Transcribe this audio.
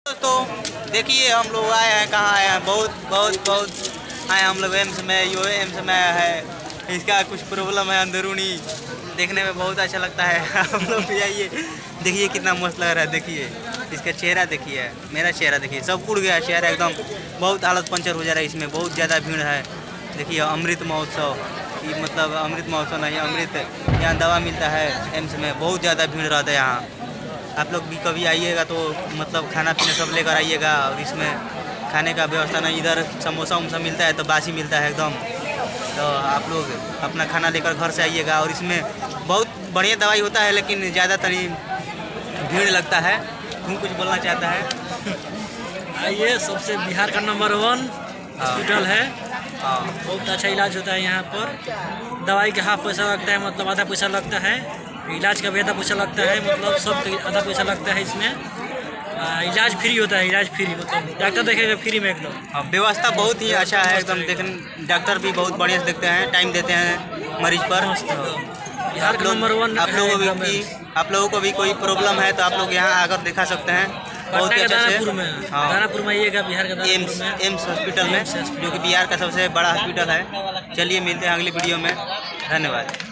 दोस्तों देखिए हम लोग आए हैं, कहाँ आए हैं, बहुत आए हम लोग एम्स में। यो एम्स में आया है, इसका कुछ प्रॉब्लम है अंदरूनी, देखने में बहुत अच्छा लगता है। हम लोग भी आइए, देखिए कितना मस्त लग रहा है। देखिए इसका चेहरा, देखिए मेरा चेहरा, देखिए सब उड़ गया चेहरा एकदम, बहुत हालत पंचर हो जा रहा है। इसमें बहुत ज़्यादा भीड़ है। देखिए अमृत महोत्सव, ये मतलब अमृत महोत्सव नहीं, अमृत यहाँ दवा मिलता है एम्स में। बहुत ज़्यादा भीड़ रहता है यहाँ। आप लोग भी कभी आइएगा तो मतलब खाना पीना सब लेकर आइएगा। और इसमें खाने का व्यवस्था नहीं, इधर समोसा उमोसा मिलता है तो बासी मिलता है एकदम। तो आप लोग अपना खाना लेकर घर से आइएगा। और इसमें बहुत बढ़िया दवाई होता है, लेकिन ज़्यादातर भीड़ लगता है। तुम कुछ बोलना चाहता है? आइए, सबसे बिहार का नंबर 1 हॉस्पिटल है। हाँ, बहुत अच्छा इलाज होता है यहाँ पर। दवाई का हाफ पैसा लगता है, मतलब आधा पैसा लगता है। इलाज का भी आधा पैसा लगता है, मतलब सब आधा पैसा लगता है इसमें। इलाज फ्री होता है, इलाज फ्री, मतलब डॉक्टर देखेगा फ्री में एकदम। हाँ, व्यवस्था बहुत ही अच्छा है एकदम। देखने डॉक्टर भी बहुत बढ़िया से देखते हैं, टाइम देते हैं मरीज पर। बिहार का नंबर 1 आप लोगों को भी कोई प्रॉब्लम है तो आप लोग यहाँ आकर दिखा सकते हैं बहुत ही अच्छा से। हाँ, दानापुर में आइएगा, बिहार का एम्स हॉस्पिटल में, जो कि बिहार का सबसे बड़ा हॉस्पिटल है। चलिए मिलते हैं अगली वीडियो में, धन्यवाद।